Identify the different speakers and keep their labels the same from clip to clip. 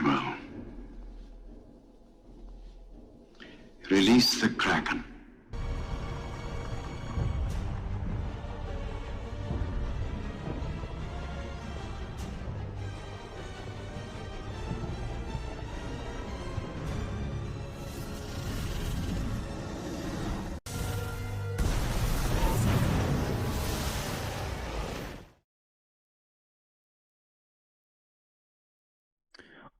Speaker 1: Well, release the Kraken.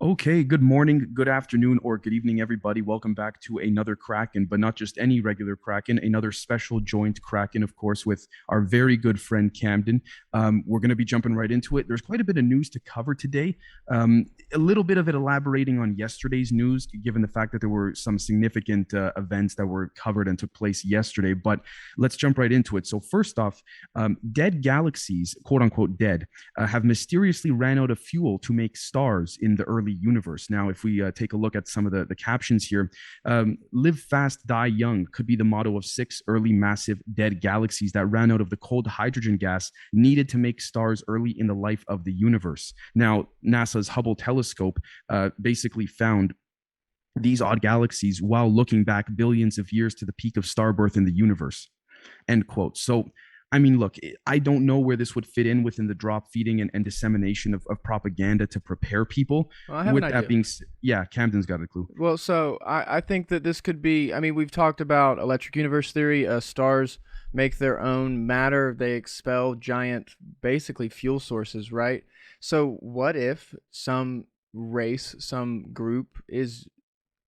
Speaker 2: Okay, good morning, good afternoon, or good evening, everybody. Welcome back to another Kraken, but not just any regular Kraken, another special joint Kraken, of course, with our very good friend Camden. We're going to be jumping right into it. There's quite a bit of news to cover today. A little bit of it elaborating on yesterday's news, given the fact that there were some significant events that were covered and took place yesterday. But let's jump right into it. So, first off, dead galaxies, quote unquote dead, have mysteriously ran out of fuel to make stars in the early universe. Now, if we take a look at some of the captions here, live fast, die young could be the motto of 6 early massive dead galaxies that ran out of the cold hydrogen gas needed to make stars early in the life of the universe. Now, NASA's Hubble telescope basically found these odd galaxies while looking back billions of years to the peak of star birth in the universe. End quote. So, I mean, look, I don't know where this would fit in within the drop feeding and dissemination of propaganda to prepare people.
Speaker 3: Well, I have
Speaker 2: With
Speaker 3: an
Speaker 2: that
Speaker 3: idea.
Speaker 2: being, yeah, Camden's got a clue.
Speaker 3: Well, so I think that this could be. I mean, we've talked about electric universe theory. Stars make their own matter. They expel giant, basically fuel sources, right? So, what if some race, some group is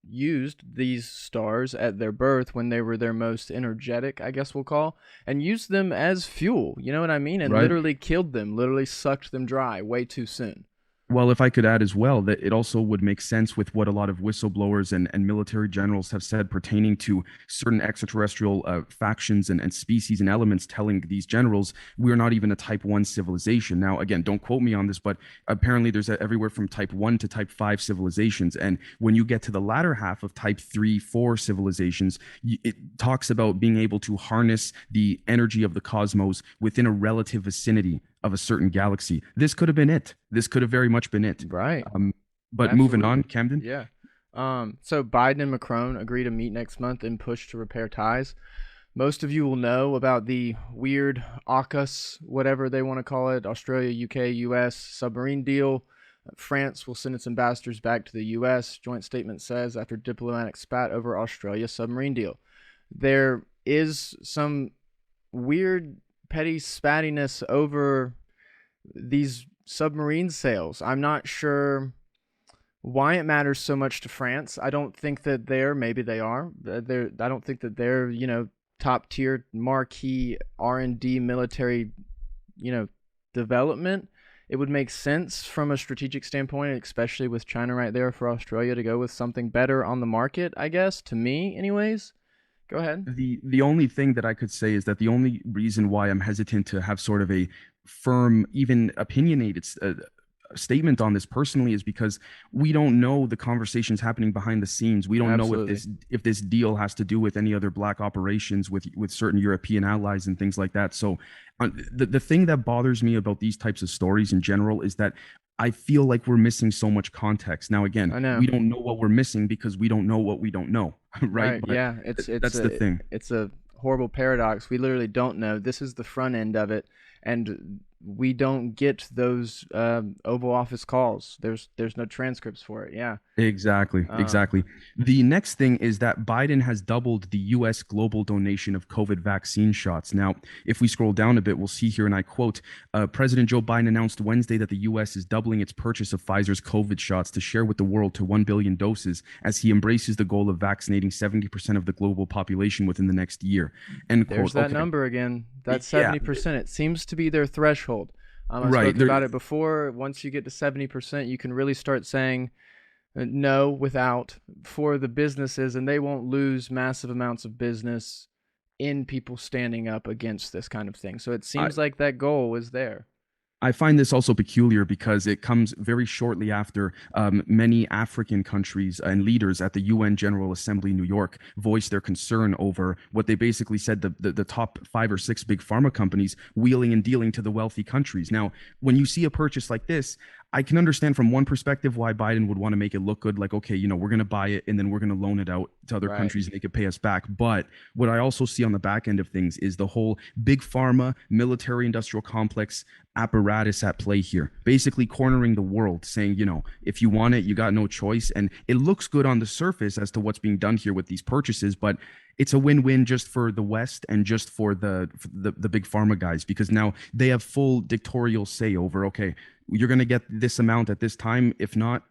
Speaker 3: used these stars at their birth when they were their most energetic, I guess we'll call, and used them as fuel? You know what I mean? And
Speaker 2: Right.
Speaker 3: literally killed them, literally sucked them dry way too soon.
Speaker 2: Well, if I could add as well, that it also would make sense with what a lot of whistleblowers and military generals have said pertaining to certain extraterrestrial factions and species and elements telling these generals, we're not even a type 1 civilization. Now, again, don't quote me on this, but apparently there's everywhere from type 1 to type 5 civilizations. And when you get to the latter half of type 3, 4 civilizations, it talks about being able to harness the energy of the cosmos within a relative vicinity of a certain galaxy. This could have been it. This could have very much been it.
Speaker 3: Right.
Speaker 2: But moving on,
Speaker 3: Absolutely.
Speaker 2: Camden.
Speaker 3: Yeah. So Biden and Macron agree to meet next month and push to repair ties. Most of you will know about the weird AUKUS, whatever they want to call it, Australia, UK, US submarine deal. France will send its ambassadors back to the US, joint statement says, after diplomatic spat over Australia submarine deal. There is some weird petty spattiness over these submarine sales. I'm not sure why it matters so much to France. I don't think that maybe they are. I don't think that they're, top tier marquee R&D military, development. It would make sense from a strategic standpoint, especially with China right there, for Australia to go with something better on the market, I guess, to me anyways. Go ahead.
Speaker 2: The only thing that I could say is that the only reason why I'm hesitant to have sort of a firm, even opinionated statement on this personally is because we don't know the conversations happening behind the scenes. We don't know
Speaker 3: Absolutely.
Speaker 2: if this deal has to do with any other black operations with certain European allies and things like that. So the thing that bothers me about these types of stories in general is that I feel like we're missing so much context. Now, again,
Speaker 3: I know.
Speaker 2: we don't know what we're missing because we don't know what we don't know, right?
Speaker 3: Right.
Speaker 2: But
Speaker 3: Yeah. It's
Speaker 2: that's the thing.
Speaker 3: it's a horrible paradox. We literally don't know. This is the front end of it, and we don't get those Oval Office calls. There's no transcripts for it. Yeah.
Speaker 2: Exactly,
Speaker 3: Um.
Speaker 2: exactly. The next thing is that Biden has doubled the US global donation of COVID vaccine shots. Now, if we scroll down a bit, we'll see here, and I quote, President Joe Biden announced Wednesday that the US is doubling its purchase of Pfizer's COVID shots to share with the world to 1 billion doses as he embraces the goal of vaccinating 70% of the global population within the next year. End
Speaker 3: There's
Speaker 2: quote.
Speaker 3: that
Speaker 2: Okay.
Speaker 3: number again. That's
Speaker 2: Yeah,
Speaker 3: 70%. It seems to be their threshold. I
Speaker 2: right.
Speaker 3: spoke
Speaker 2: There,
Speaker 3: about it before. Once you get to 70%, you can really start saying no without for the businesses, and they won't lose massive amounts of business in people standing up against this kind of thing. So it
Speaker 2: I,
Speaker 3: seems like that goal is there.
Speaker 2: I find this also peculiar because it comes very shortly after many African countries and leaders at the UN General Assembly in New York voiced their concern over what they basically said the top 5 or 6 big pharma companies wheeling and dealing to the wealthy countries. Now, when you see a purchase like this, I can understand from one perspective why Biden would want to make it look good, like, okay, we're going to buy it and then we're going to loan it out to other countries and they could pay us back. But what I also see on the back end of things is the whole big pharma military industrial complex apparatus at play here, basically cornering the world, saying, if you want it, you got no choice. And it looks good on the surface as to what's being done here with these purchases, but it's a win-win just for the West and just for the big pharma guys, because now they have full dictatorial say over, okay, you're going to get this amount at this time. If not,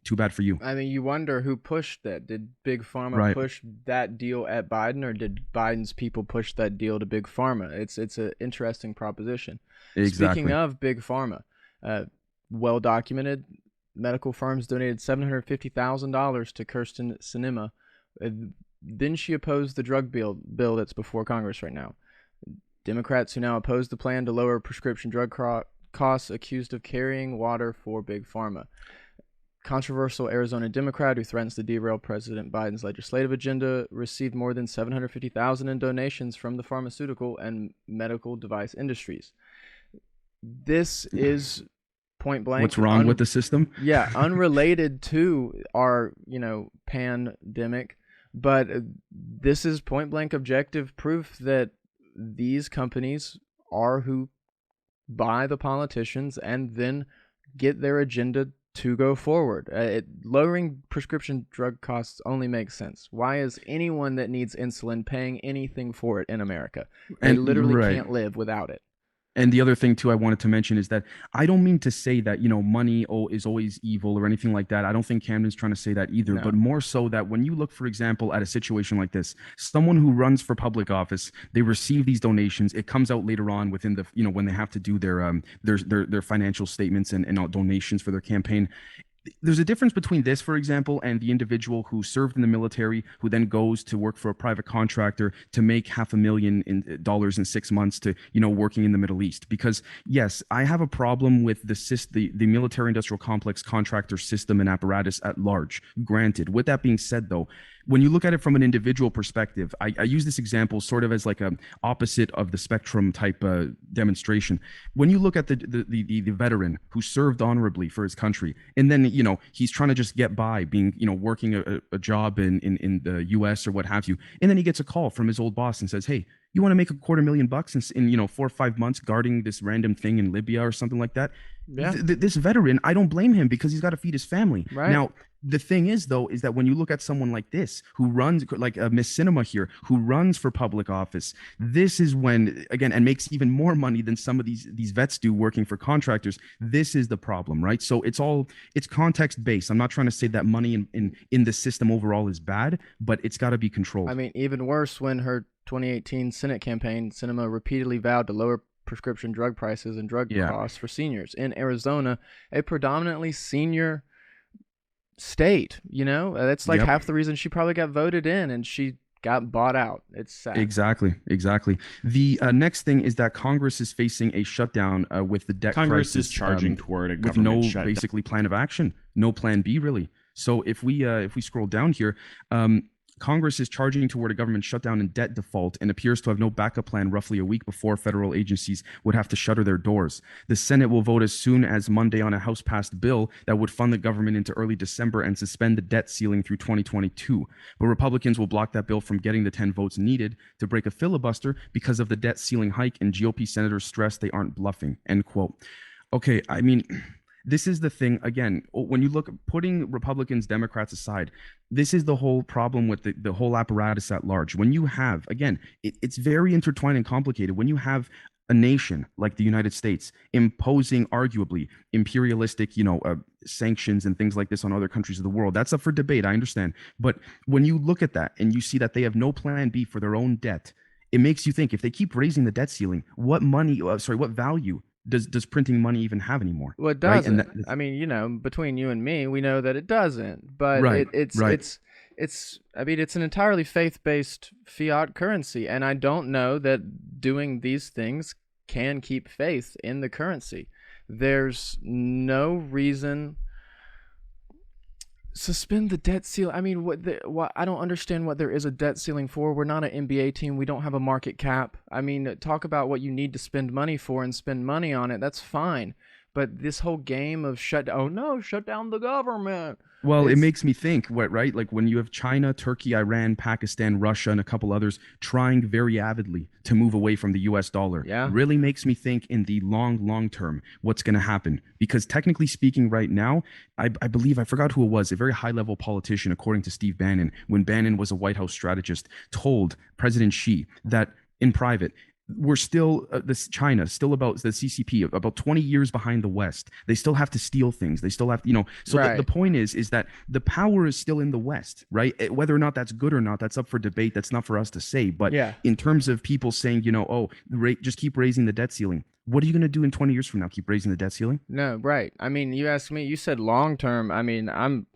Speaker 2: too bad for you.
Speaker 3: I mean, you wonder who pushed that. Did Big Pharma push that deal at Biden, or did Biden's people push that deal to Big Pharma? It's an interesting proposition.
Speaker 2: Exactly.
Speaker 3: Speaking of Big Pharma, well documented, medical firms donated $750,000 to Kirsten Sinema. Didn't she oppose the drug bill that's before Congress right now? Democrats who now oppose the plan to lower prescription drug costs accused of carrying water for Big Pharma. Controversial Arizona Democrat who threatens to derail President Biden's legislative agenda received more than $750,000 in donations from the pharmaceutical and medical device industries. This is point blank.
Speaker 2: What's wrong with the system?
Speaker 3: Yeah, unrelated to our, pandemic, but this is point blank objective proof that these companies are who buy the politicians and then get their agenda to go forward. Lowering prescription drug costs only makes sense. Why is anyone that needs insulin paying anything for it in America? They literally can't live without it.
Speaker 2: And the other thing, too, I wanted to mention is that I don't mean to say that, money is always evil or anything like that. I don't think Camden's trying to say that either, but more so that when you look, for example, at a situation like this, someone who runs for public office, they receive these donations. It comes out later on within the, when they have to do their financial statements and donations for their campaign. There's a difference between this, for example, and the individual who served in the military, who then goes to work for a private contractor to make $500,000 in 6 months to, working in the Middle East. Because yes, I have a problem with the military industrial complex contractor system and apparatus at large. Granted, with that being said, though, when you look at it from an individual perspective, I use this example sort of as like a opposite of the spectrum type demonstration. When you look at the veteran who served honorably for his country, and then he's trying to just get by, being working a job in the U.S. or what have you, and then he gets a call from his old boss and says, "Hey, you want to make $250,000 in 4 or 5 months guarding this random thing in Libya or something like that?" Yeah. This veteran, I don't blame him because he's got to feed his family. Right. Now, the thing is, though, is that when you look at someone like this who runs, like Miss Cinema here, who runs for public office, this is when, again, and makes even more money than some of these vets do working for contractors. This is the problem, right? So it's context based. I'm not trying to say that money in the system overall is bad, but it's got to be controlled.
Speaker 3: I mean, even worse, when her 2018 Senate campaign, Cinema repeatedly vowed to lower prescription drug prices and drug costs for seniors in Arizona, a predominantly senior state. That's like half the reason she probably got voted in, and she got bought out. It's sad.
Speaker 2: Exactly. The next thing is that Congress is facing a shutdown with the debt
Speaker 4: Congress
Speaker 2: crisis,
Speaker 4: is charging toward a
Speaker 2: with
Speaker 4: government
Speaker 2: no
Speaker 4: shutdown.
Speaker 2: basically plan of action, no plan B really. So if we scroll down here, Congress is charging toward a government shutdown and debt default and appears to have no backup plan roughly a week before federal agencies would have to shutter their doors. The Senate will vote as soon as Monday on a House-passed bill that would fund the government into early December and suspend the debt ceiling through 2022. But Republicans will block that bill from getting the 10 votes needed to break a filibuster because of the debt ceiling hike, and GOP senators stress they aren't bluffing, end quote. Okay, I mean, this is the thing, again, when you look, putting Republicans, Democrats aside, this is the whole problem with the whole apparatus at large. When you have, again, it's very intertwined and complicated. When you have a nation like the United States imposing arguably imperialistic, sanctions and things like this on other countries of the world, that's up for debate, I understand. But when you look at that and you see that they have no plan B for their own debt, it makes you think, if they keep raising the debt ceiling, what value does printing money even have anymore?
Speaker 3: Well, it doesn't. Right? I mean, between you and me, we know that it doesn't. But it's an entirely faith-based fiat currency, and I don't know that doing these things can keep faith in the currency. There's no reason. Suspend the debt ceiling. I mean, I don't understand what there is a debt ceiling for. We're not an NBA team. We don't have a market cap. I mean, talk about what you need to spend money for and spend money on it. That's fine. But this whole game of shut down the government.
Speaker 2: Well, it
Speaker 3: It's
Speaker 2: makes me think, right? Like when you have China, Turkey, Iran, Pakistan, Russia, and a couple others trying very avidly to move away from the US dollar,
Speaker 3: yeah,
Speaker 2: really makes me think in the long term, what's going to happen. Because technically speaking, right now, I believe, I forgot who it was, a very high level politician, according to Steve Bannon, when Bannon was a White House strategist, told President Xi that in private, we're still this China still about the CCP about 20 years behind the West. They still have to steal things. They still have so the
Speaker 3: right.
Speaker 2: point is that the power is still in the West, right? Whether or not that's good or not, that's up for debate. That's not for us to say. But
Speaker 3: Yeah.
Speaker 2: in terms of people saying, oh, just keep raising the debt ceiling. What are you going to do in 20 years from now? Keep raising the debt ceiling?
Speaker 3: No, right. I mean, you asked me, you said long term. I mean, I'm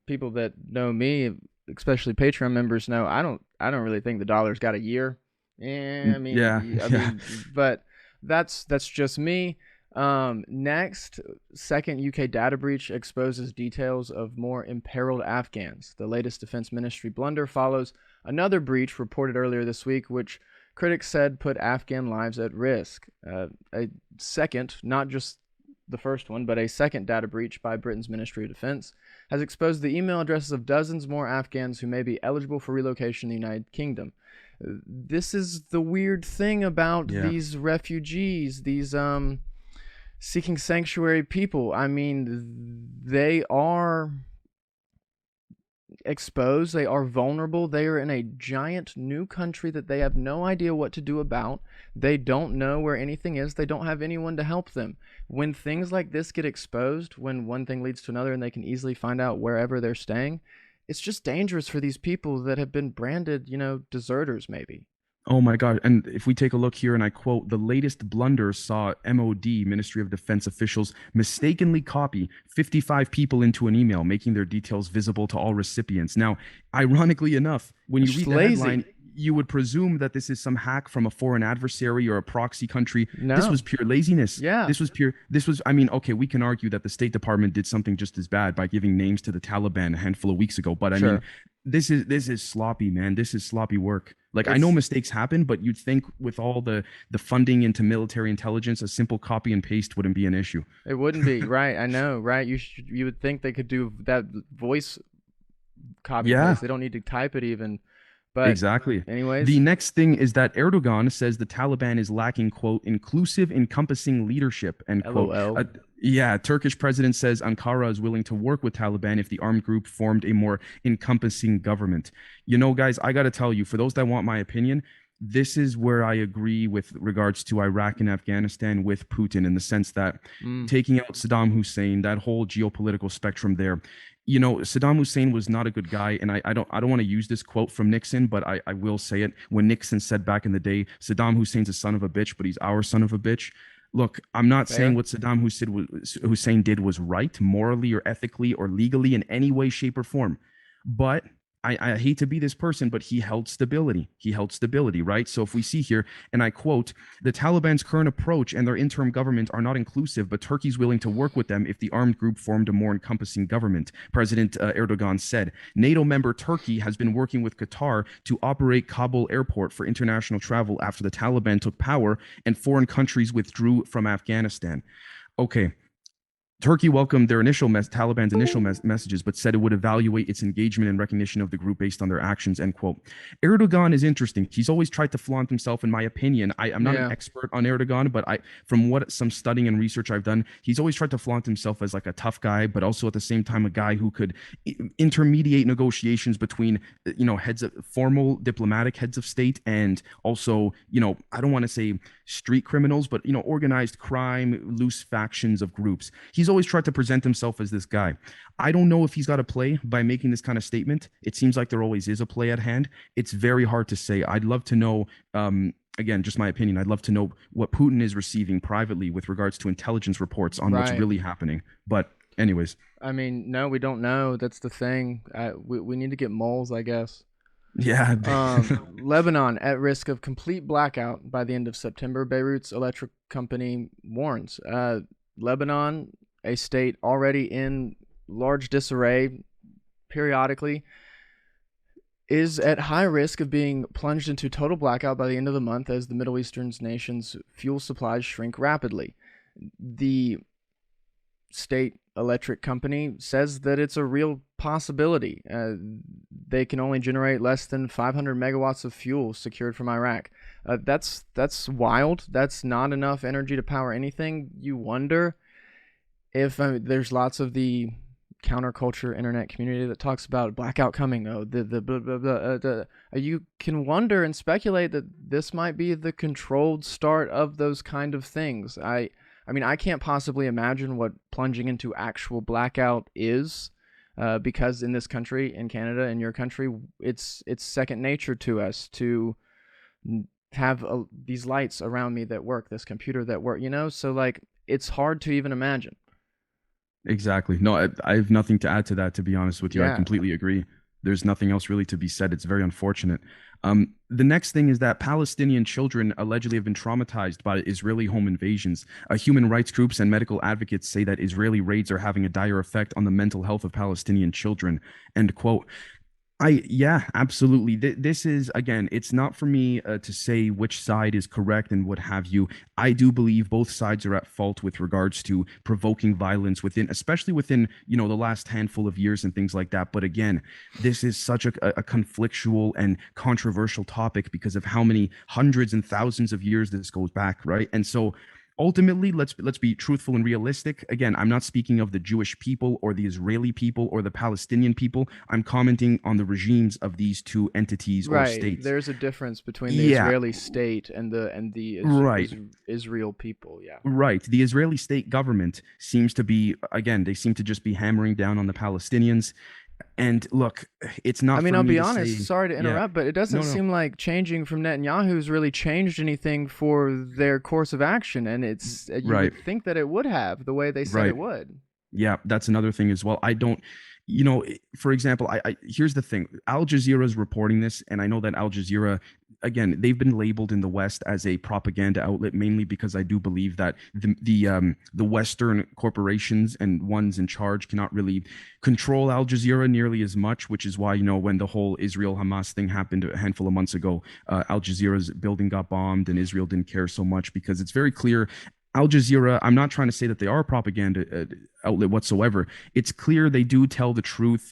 Speaker 3: people that know me, especially Patreon members know I don't really think the dollar's got a year. Yeah,
Speaker 2: Yeah,
Speaker 3: I
Speaker 2: yeah.
Speaker 3: mean, but that's just me. Next, second UK data breach exposes details of more imperiled Afghans. The latest defense ministry blunder follows another breach reported earlier this week, which critics said put Afghan lives at risk. A second, not just the first one, but a second data breach by Britain's Ministry of Defense has exposed the email addresses of dozens more Afghans who may be eligible for relocation in the United Kingdom. This is the weird thing about
Speaker 2: Yeah.
Speaker 3: these refugees, these seeking sanctuary people. I mean, they are exposed, they are vulnerable, they are in a giant new country that they have no idea what to do about. They don't know where anything is, they don't have anyone to help them. When things like this get exposed, when one thing leads to another and they can easily find out wherever they're staying, it's just dangerous for these people that have been branded, deserters maybe.
Speaker 2: Oh my God. And if we take a look here, and I quote, the latest blunder saw MOD, Ministry of Defense officials, mistakenly copy 55 people into an email, making their details visible to all recipients. Now, ironically enough, when
Speaker 3: It's
Speaker 2: you
Speaker 3: just
Speaker 2: read the
Speaker 3: lazy.
Speaker 2: headline, you would presume that this is some hack from a foreign adversary or a proxy country. This
Speaker 3: No.
Speaker 2: was pure laziness.
Speaker 3: Yeah.
Speaker 2: I mean, okay, we can argue that the State Department did something just as bad by giving names to the Taliban a handful of weeks ago. But I mean,
Speaker 3: Sure.
Speaker 2: this is sloppy, man. This is sloppy work. Like, I know
Speaker 3: It's
Speaker 2: mistakes happen, but you'd think with all the funding into military intelligence, a simple copy and paste wouldn't be an issue.
Speaker 3: It wouldn't be, right? I know, right? You would think they could do that voice copy
Speaker 2: Yeah.
Speaker 3: paste. They don't need to type it even. But
Speaker 2: Exactly. The
Speaker 3: anyways,
Speaker 2: next thing is that Erdogan says the Taliban is lacking, quote, inclusive, encompassing leadership, end quote.
Speaker 3: LOL.
Speaker 2: Yeah, Turkish president says Ankara is willing to work with Taliban if the armed group formed a more encompassing government. Guys, I got to tell you, for those that want my opinion, this is where I agree with regards to Iraq and Afghanistan with Putin, in the sense that
Speaker 3: Mm,
Speaker 2: taking out Saddam Hussein, that whole geopolitical spectrum there. Saddam Hussein was not a good guy, and I don't want to use this quote from Nixon, but I will say it. When Nixon said back in the day, Saddam Hussein's a son of a bitch, but he's our son of a bitch. Look, I'm not saying
Speaker 3: fair.
Speaker 2: what Hussein did was right, morally or ethically or legally in any way, shape, or form, but I hate to be this person, but he held stability. He held stability, right? So if we see here, and I quote, the Taliban's current approach and their interim government are not inclusive, but Turkey's willing to work with them if the armed group formed a more encompassing government. President Erdogan said, NATO member Turkey has been working with Qatar to operate Kabul airport for international travel after the Taliban took power and foreign countries withdrew from Afghanistan. Okay. Turkey welcomed their Taliban's initial messages, but said it would evaluate its engagement and recognition of the group based on their actions, end quote. Erdogan is interesting. He's always tried to flaunt himself, in my opinion. I'm not an
Speaker 3: Yeah.
Speaker 2: expert on Erdogan, but from what some studying and research I've done, he's always tried to flaunt himself as like a tough guy, but also at the same time a guy who could intermediate negotiations between, heads of formal diplomatic heads of state and also, I don't want to say street criminals, but organized crime, loose factions of groups. He's always tried to present himself as this guy. I don't know if he's got a play by making this kind of statement. It seems like there always is a play at hand. It's very hard to say. I'd love to know, again, just my opinion, I'd love to know what Putin is receiving privately with regards to intelligence reports on what's
Speaker 3: Right.
Speaker 2: really happening. But anyways,
Speaker 3: I mean, no, we don't know. That's the thing. We need to get moles, I guess.
Speaker 2: yeah.
Speaker 3: Lebanon at risk of complete blackout by the end of September, Beirut's electric company warns. Lebanon, a state already in large disarray periodically, is at high risk of being plunged into total blackout by the end of the month as the Middle Eastern nation's fuel supplies shrink rapidly. The state electric company says that it's a real possibility. They can only generate less than 500 megawatts of fuel secured from Iraq. That's wild. That's not enough energy to power anything. You wonder if there's lots of the counterculture internet community that talks about blackout coming. Oh, the blah, blah, blah, you can wonder and speculate that this might be the controlled start of those kind of things. I mean, I can't possibly imagine what plunging into actual blackout is, because in this country, in Canada, in your country, it's second nature to us to have these lights around me that work, this computer that work, so like it's hard to even imagine.
Speaker 2: Exactly. No, I have nothing to add to that, to be honest with you. I
Speaker 3: Yeah.
Speaker 2: completely agree. There's nothing else really to be said. It's very unfortunate. The next thing is that Palestinian children allegedly have been traumatized by Israeli home invasions. Human rights groups and medical advocates say that Israeli raids are having a dire effect on the mental health of Palestinian children. End quote. Yeah, absolutely. This is, again, it's not for me to say which side is correct and what have you. I do believe both sides are at fault with regards to provoking violence within, especially within, the last handful of years and things like that. But again, this is such a conflictual and controversial topic because of how many hundreds and thousands of years this goes back, right? And so ultimately, let's be truthful and realistic. Again, I'm not speaking of the Jewish people or the Israeli people or the Palestinian people. I'm commenting on the regimes of these two entities or
Speaker 3: Right.
Speaker 2: states.
Speaker 3: There's a difference between the
Speaker 2: Yeah,
Speaker 3: Israeli state and the
Speaker 2: right.
Speaker 3: Israel people. Yeah.
Speaker 2: Right. The Israeli state government seems to be, again, they seem to just be hammering down on the Palestinians. And look, it's
Speaker 3: I
Speaker 2: not
Speaker 3: mean,
Speaker 2: for
Speaker 3: I'll
Speaker 2: me
Speaker 3: be
Speaker 2: to
Speaker 3: honest,
Speaker 2: say,
Speaker 3: sorry to
Speaker 2: yeah,
Speaker 3: interrupt, but it doesn't
Speaker 2: no, no,
Speaker 3: seem like changing from Netanyahu's really changed anything for their course of action. And it's, you
Speaker 2: right,
Speaker 3: would think that it would have the way they said
Speaker 2: right.
Speaker 3: it would.
Speaker 2: Yeah, that's another thing as well. I don't, for example, here's the thing. Al Jazeera is reporting this, and I know that Al Jazeera, again, they've been labeled in the West as a propaganda outlet, mainly because I do believe that the Western corporations and ones in charge cannot really control Al Jazeera nearly as much, which is why, when the whole Israel Hamas thing happened a handful of months ago, Al Jazeera's building got bombed and Israel didn't care so much because it's very clear Al Jazeera, I'm not trying to say that they are a propaganda outlet whatsoever. It's clear they do tell the truth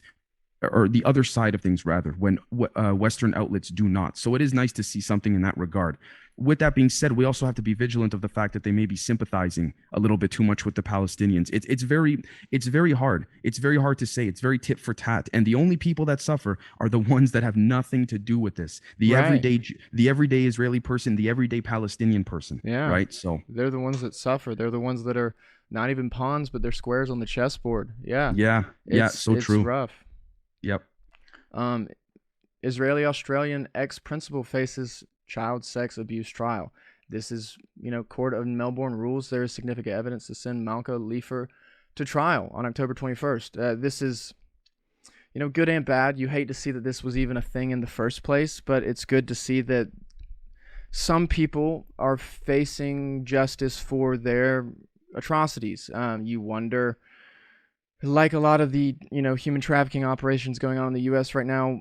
Speaker 2: or the other side of things, rather, when Western outlets do not. So it is nice to see something in that regard. With that being said, we also have to be vigilant of the fact that they may be sympathizing a little bit too much with the Palestinians. It's very hard. It's very hard to say. It's very tit for tat, and the only people that suffer are the ones that have nothing to do with this.
Speaker 3: Right.
Speaker 2: The everyday Israeli person, the everyday Palestinian person.
Speaker 3: Yeah.
Speaker 2: Right. So
Speaker 3: They're the ones that suffer. They're the ones that are not even pawns, but they're squares on the chessboard. Yeah.
Speaker 2: yeah, yeah, so
Speaker 3: It's
Speaker 2: true.
Speaker 3: rough.
Speaker 2: Yep.
Speaker 3: Um, Israeli Australian ex principal faces child sex abuse trial. This is, court of Melbourne rules there is significant evidence to send Malka Leifer to trial on October 21st. This is, good and bad. You hate to see that this was even a thing in the first place, but it's good to see that some people are facing justice for their atrocities. You wonder, like a lot of the human trafficking operations going on in the U.S. right now,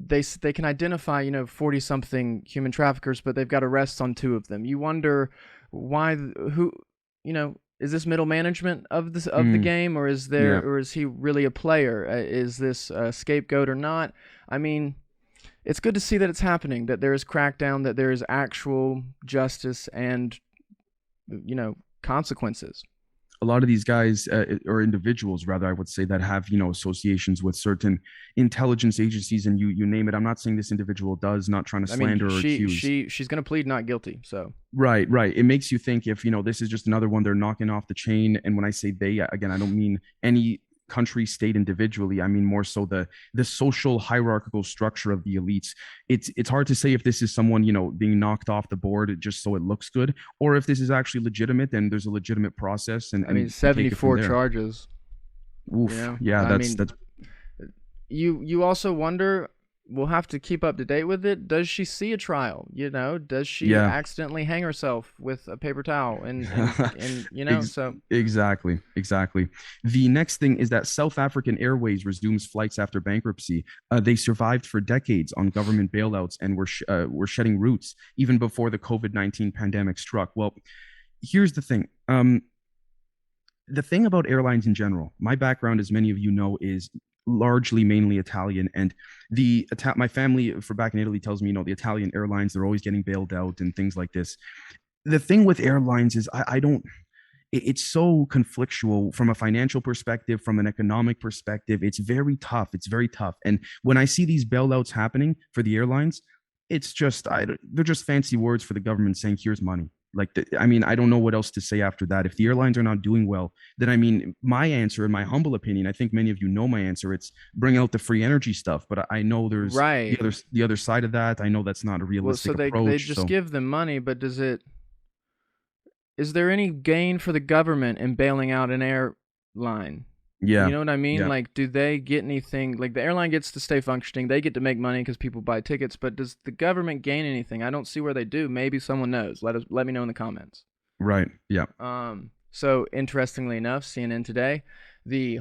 Speaker 3: they can identify 40 something human traffickers, but they've got arrests on 2 of them. You wonder why, who, is this middle management of the game, or
Speaker 2: Yeah.
Speaker 3: is he really a player? Is this a scapegoat or not? I mean, it's good to see that it's happening, that there is crackdown, that there is actual justice and consequences.
Speaker 2: A lot of these guys or individuals, rather, I would say, that have associations with certain intelligence agencies, and you name it. I'm not saying this individual does, not trying to
Speaker 3: I mean,
Speaker 2: slander or accuse.
Speaker 3: she's going to plead not guilty. So
Speaker 2: Right, right. It makes you think if this is just another one they're knocking off the chain. And when I say they, again, I don't mean any country, state individually. I mean more so the social hierarchical structure of the elites. It's hard to say if this is someone being knocked off the board just so it looks good, or if this is actually legitimate and there's a legitimate process. And
Speaker 3: I mean,
Speaker 2: you take it from
Speaker 3: 74
Speaker 2: there.
Speaker 3: charges.
Speaker 2: Oof. Yeah,
Speaker 3: I
Speaker 2: that's
Speaker 3: mean, you also wonder. We'll have to keep up to date with it. Does she see a trial? Does she
Speaker 2: yeah.
Speaker 3: accidentally hang herself with a paper towel? And so
Speaker 2: Exactly. The next thing is that South African Airways resumes flights after bankruptcy. They survived for decades on government bailouts and were shedding routes even before the COVID-19 pandemic struck. Well, here's the thing. the thing about airlines in general, my background, as many of you know, is largely mainly Italian, and my family for back in Italy tells me, the Italian airlines, they're always getting bailed out and things like this. The thing with airlines is I don't it's so conflictual from a financial perspective, from an economic perspective. It's very tough. It's very tough. And when I see these bailouts happening for the airlines, it's just they're just fancy words for the government saying, "Here's money." I mean, I don't know what else to say after that. If the airlines are not doing well, then I mean, my answer, in my humble opinion, I think many of you know my answer. It's bring out the free energy stuff. But I know there's
Speaker 3: Right.
Speaker 2: the other side of that. I know that's not a
Speaker 3: Well,
Speaker 2: realistic
Speaker 3: so they
Speaker 2: approach.
Speaker 3: just give them money, but is there any gain for the government in bailing out an airline?
Speaker 2: Yeah,
Speaker 3: You know what I mean?
Speaker 2: yeah.
Speaker 3: Like, do they get anything? Like, the airline gets to stay functioning. They get to make money because people buy tickets. But does the government gain anything? I don't see where they do. Maybe someone knows. Let me know in the comments.
Speaker 2: Right. Yeah.
Speaker 3: So interestingly enough, CNN today, the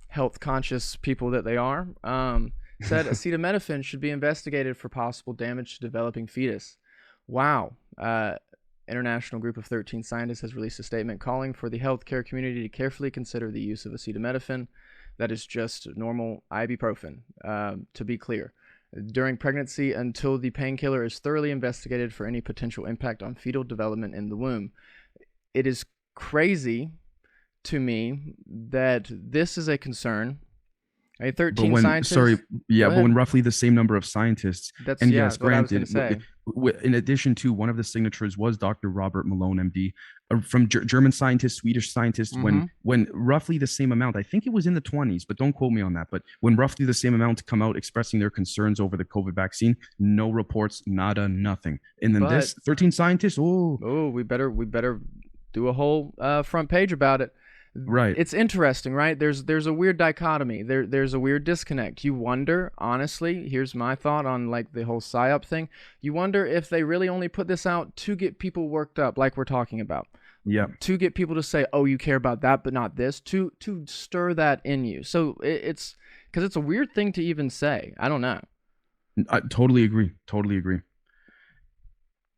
Speaker 3: health conscious people that they are, said acetaminophen should be investigated for possible damage to developing fetus. Wow. International group of 13 scientists has released a statement calling for the healthcare community to carefully consider the use of acetaminophen, that is just normal ibuprofen, to be clear, during pregnancy until the painkiller is thoroughly investigated for any potential impact on fetal development in the womb. It is crazy to me that this is a concern. A 13 scientists.
Speaker 2: Sorry, yeah,
Speaker 3: Go
Speaker 2: but when
Speaker 3: ahead.
Speaker 2: roughly the same number of scientists,
Speaker 3: That's
Speaker 2: and
Speaker 3: yeah.
Speaker 2: yes,
Speaker 3: What I was
Speaker 2: granted,
Speaker 3: gonna say.
Speaker 2: in addition to one of the signatures was Dr. Robert Malone, MD, from German scientists, Swedish scientists,
Speaker 3: Mhm.
Speaker 2: when roughly the same amount, I think it was in the 20s, but don't quote me on that, but when roughly the same amount come out expressing their concerns over the COVID vaccine, no reports, nada, nothing. And then this
Speaker 3: But
Speaker 2: 13 scientists, oh,
Speaker 3: we better do a whole front page about it.
Speaker 2: right.
Speaker 3: It's interesting, right? There's a weird dichotomy. There's a weird disconnect. You wonder, honestly, here's my thought on like the whole psyop thing. You wonder if they really only put this out to get people worked up, like we're talking about.
Speaker 2: Yeah.
Speaker 3: To get people to say, "Oh, you care about that, but not this." To stir that in you. So it's because it's a weird thing to even say. I don't know.
Speaker 2: I totally agree. Totally agree.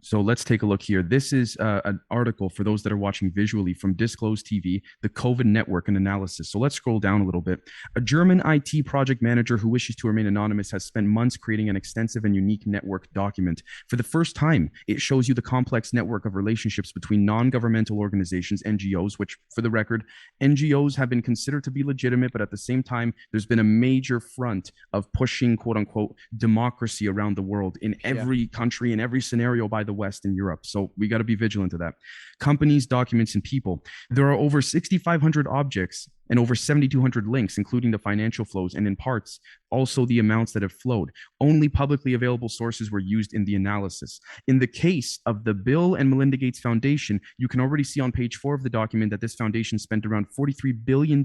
Speaker 2: So let's take a look here. This is an article for those that are watching visually from Disclosed TV, the COVID network and analysis. So let's scroll down a little bit. A German IT project manager who wishes to remain anonymous has spent months creating an extensive and unique network document. For the first time, it shows you the complex network of relationships between non-governmental organizations, NGOs, which, for the record, NGOs have been considered to be legitimate, but at the same time, there's been a major front of pushing, quote unquote, democracy around the world in every country, in every scenario by the West and Europe. So we got to be vigilant of that. Companies, documents, and people. There are over 6,500 objects and over 7,200 links, including the financial flows and in parts, also the amounts that have flowed. Only publicly available sources were used in the analysis. In the case of the Bill and Melinda Gates Foundation, you can already see on page 4 of the document that this foundation spent around $43 billion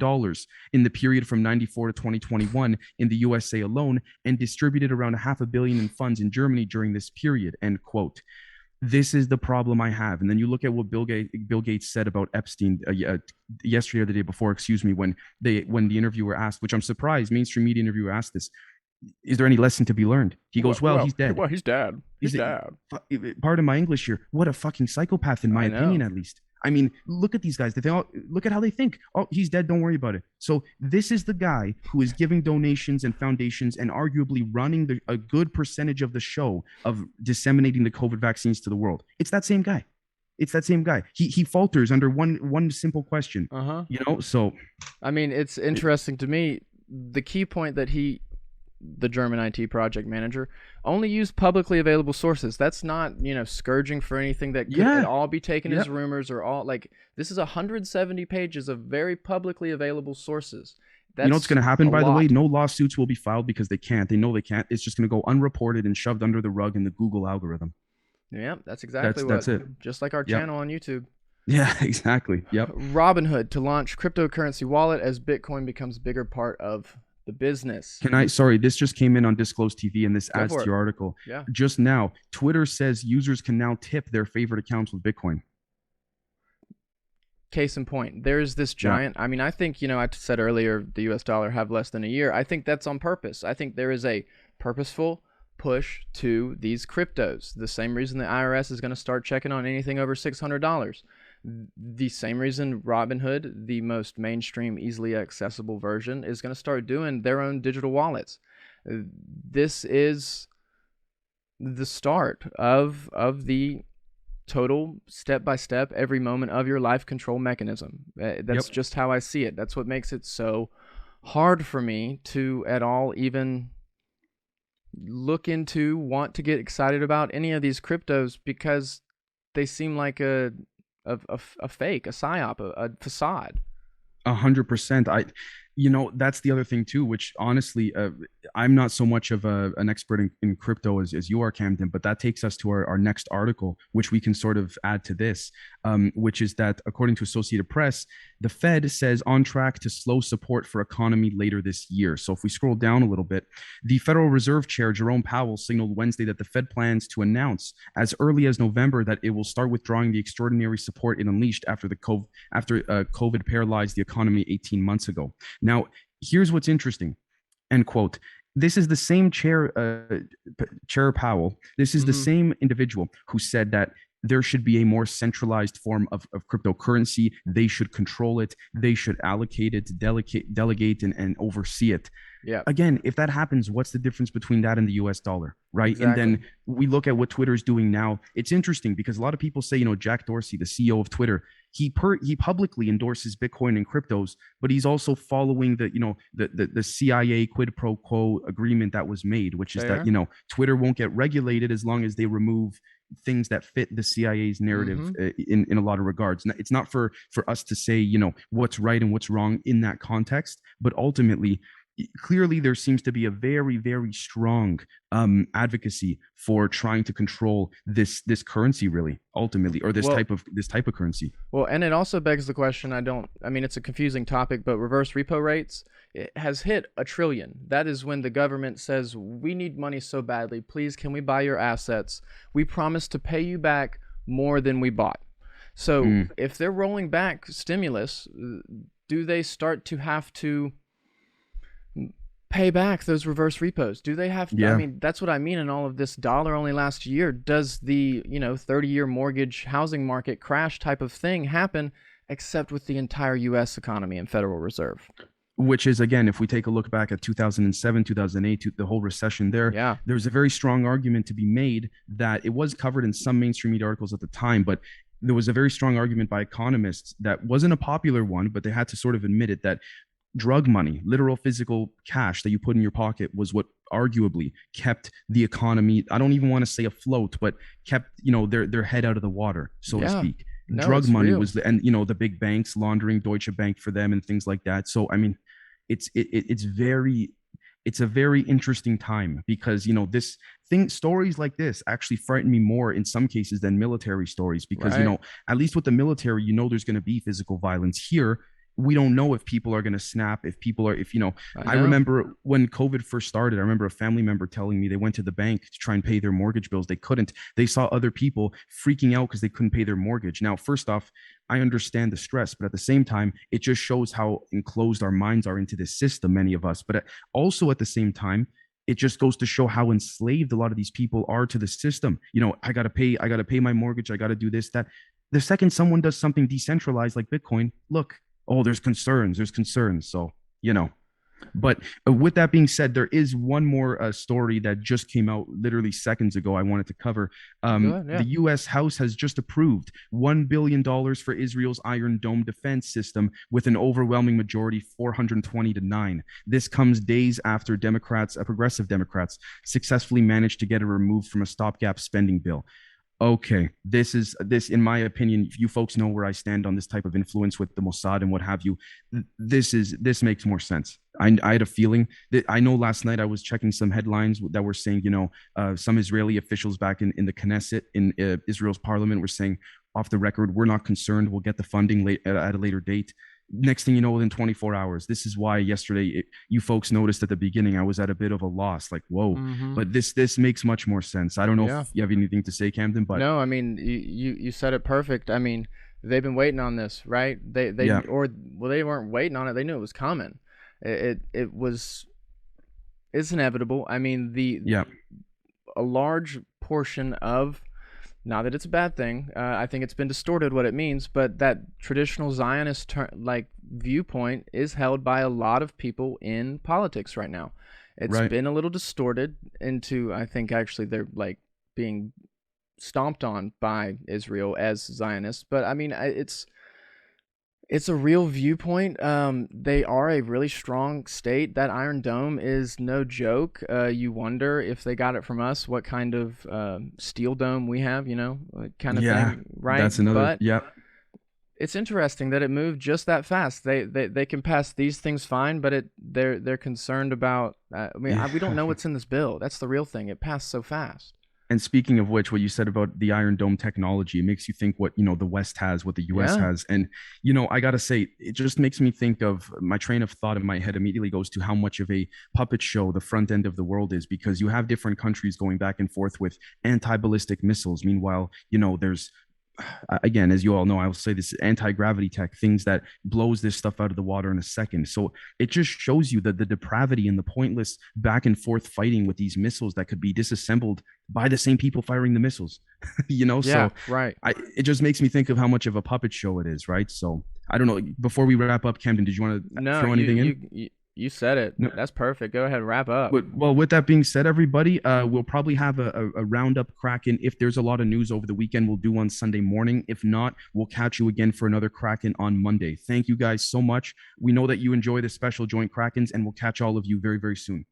Speaker 2: in the period from 94 to 2021 in the USA alone and distributed around $500 million in funds in Germany during this period, end quote. This is the problem I have. And then you look at what Bill Gates said about Epstein yesterday or the day before, excuse me, when the interviewer asked, which I'm surprised, mainstream media interviewer asked this, is there any lesson to be learned? He goes, well, he's dead.
Speaker 3: Well, he's dead. He's dead.
Speaker 2: Pardon my English here. What a fucking psychopath, in my opinion, at least. I mean, look at these guys. They all look at how they think. Oh, he's dead. Don't worry about it. So this is the guy who is giving donations and foundations and arguably running a good percentage of the show of disseminating the COVID vaccines to the world. It's that same guy. It's that same guy. He falters under one simple question. You know. So,
Speaker 3: I mean, it's interesting to me. The key point that the German IT project manager, only used publicly available sources. That's not, scourging for anything that could at all be taken as rumors or all. Like, this is 170 pages of very publicly available sources.
Speaker 2: You know what's going to happen, by the way? No lawsuits will be filed because they can't. They know they can't. It's just going to go unreported and shoved under the rug in the Google algorithm.
Speaker 3: Yeah, that's exactly
Speaker 2: that's it.
Speaker 3: Just like our channel on YouTube.
Speaker 2: Yeah, exactly. Yep.
Speaker 3: Robinhood to launch cryptocurrency wallet as Bitcoin becomes bigger part of the business.
Speaker 2: Sorry, this just came in on Disclosed TV and this adds to your article.
Speaker 3: Yeah.
Speaker 2: Just now, Twitter says users can now tip their favorite accounts with Bitcoin.
Speaker 3: Case in point, there's this giant, I mean, I think, I said earlier, the US dollar have less than a year. I think that's on purpose. I think there is a purposeful push to these cryptos. The same reason the IRS is going to start checking on anything over $600. The same reason Robinhood, the most mainstream, easily accessible version, is going to start doing their own digital wallets. This is the start of the total step-by-step every moment of your life control mechanism. That's
Speaker 2: Yep.
Speaker 3: just how I see it. That's what makes it so hard for me to at all even look into, want to get excited about any of these cryptos, because they seem like a fake, a psyop, a facade.
Speaker 2: 100%. That's the other thing too, which honestly, I'm not so much of an expert in crypto as you are, Camden, but that takes us to our next article, which we can sort of add to this, which is that according to Associated Press, the Fed says on track to slow support for economy later this year. So if we scroll down a little bit, the Federal Reserve Chair Jerome Powell signaled Wednesday that the Fed plans to announce as early as November that it will start withdrawing the extraordinary support it unleashed after COVID paralyzed the economy 18 months ago. Now, here's what's interesting, end quote. This is the same Chair Powell. This is the same individual who said that there should be a more centralized form of cryptocurrency. They should control it. They should allocate it, delegate and oversee it.
Speaker 3: Yeah.
Speaker 2: Again, if that happens, what's the difference between that and the US dollar, right?
Speaker 3: Exactly.
Speaker 2: And then we look at what Twitter is doing now. It's interesting because a lot of people say, Jack Dorsey, the CEO of Twitter, he publicly endorses Bitcoin and cryptos, but he's also following the CIA quid pro quo agreement that was made, which is that Twitter won't get regulated as long as they remove things that fit the CIA's narrative in a lot of regards. It's not for us to say what's right and what's wrong in that context, but ultimately, clearly there seems to be a very, very strong advocacy for trying to control this currency, really, ultimately, or this type of currency.
Speaker 3: Well, and it also begs the question, it's a confusing topic, but reverse repo rates, it has hit $1 trillion. That is when the government says, we need money so badly, please can we buy your assets? We promise to pay you back more than we bought. So if they're rolling back stimulus, do they start to have to pay back those reverse repos? Do they have to?
Speaker 2: Yeah.
Speaker 3: I mean, that's what I mean in all of this dollar only last year. Does the 30-year mortgage housing market crash type of thing happen, except with the entire US economy and Federal Reserve?
Speaker 2: Which is, again, if we take a look back at 2007, 2008, the whole recession there's a very strong argument to be made that it was covered in some mainstream media articles at the time, but there was a very strong argument by economists that wasn't a popular one, but they had to sort of admit it, that drug money, literal physical cash that you put in your pocket, was what arguably kept the economy, I don't even want to say afloat, but kept their head out of the water, so to speak.
Speaker 3: No,
Speaker 2: drug money
Speaker 3: real.
Speaker 2: was the big banks laundering, Deutsche Bank for them and things like that. So I mean, it's a very interesting time, because stories like this actually frighten me more in some cases than military stories, because at least with the military, there's going to be physical violence. Here we don't know if people are going to snap, I remember when COVID first started, I remember a family member telling me they went to the bank to try and pay their mortgage bills. They couldn't. They saw other people freaking out because they couldn't pay their mortgage. Now, first off, I understand the stress, but at the same time, it just shows how enclosed our minds are into this system, many of us. But also at the same time, it just goes to show how enslaved a lot of these people are to the system. I got to pay my mortgage. I got to do this, that. The second someone does something decentralized like Bitcoin, look, there's concerns. So, but with that being said, there is one more story that just came out literally seconds ago I wanted to cover. The U.S. House has just approved $1 billion for Israel's Iron Dome defense system with an overwhelming majority, 420-9. This comes days after progressive Democrats, successfully managed to get it removed from a stopgap spending bill. Okay, this, in my opinion, you folks know where I stand on this type of influence with the Mossad and what have you. This makes more sense. I had a feeling that, I know last night I was checking some headlines that were saying, some Israeli officials back in the Knesset, in Israel's parliament, were saying off the record, we're not concerned. We'll get the funding at a later date. Next thing you know, within 24 hours. This is why yesterday, you folks noticed at the beginning, I was at a bit of a loss, like, whoa. But this makes much more sense. I don't know if you have anything to say, Camden, but
Speaker 3: no, I mean, you said it perfect. I mean, they've been waiting on this, right? They weren't waiting on it. They knew it was coming. It's inevitable. I mean, a large portion of Not that it's a bad thing. I think it's been distorted what it means, but that traditional Zionist viewpoint is held by a lot of people in politics right now. It's
Speaker 2: Right.
Speaker 3: been a little distorted into, I think actually they're like being stomped on by Israel as Zionists, but I mean it's a real viewpoint. They are a really strong state. That Iron Dome is no joke. You wonder if they got it from us, what kind of steel dome we have, kind of
Speaker 2: Yeah,
Speaker 3: thing, right?
Speaker 2: that's another.
Speaker 3: But
Speaker 2: Yeah,
Speaker 3: it's interesting that it moved just that fast. They can pass these things fine, but they're concerned about. We don't know what's in this bill. That's the real thing. It passed so fast.
Speaker 2: And speaking of which, what you said about the Iron Dome technology, it makes you think what, the West has, what the US
Speaker 3: Yeah.
Speaker 2: has. And, I got to say, it just makes me think of my train of thought in my head immediately goes to how much of a puppet show the front end of the world is, because you have different countries going back and forth with anti-ballistic missiles. Meanwhile, there's again, as you all know, I will say this anti-gravity tech, things that blows this stuff out of the water in a second. So it just shows you that the depravity and the pointless back and forth fighting with these missiles that could be disassembled by the same people firing the missiles.
Speaker 3: Yeah,
Speaker 2: So
Speaker 3: right.
Speaker 2: it just makes me think of how much of a puppet show it is, right? So I don't know. Before we wrap up, Camden, did you want to
Speaker 3: No,
Speaker 2: throw anything in?
Speaker 3: you said it.
Speaker 2: No.
Speaker 3: That's perfect. Go ahead, wrap up.
Speaker 2: Well, with that being said, everybody, we'll probably have a roundup Kraken. If there's a lot of news over the weekend, we'll do one Sunday morning. If not, we'll catch you again for another Kraken on Monday. Thank you guys so much. We know that you enjoy the special joint Krakens, and we'll catch all of you very, very soon.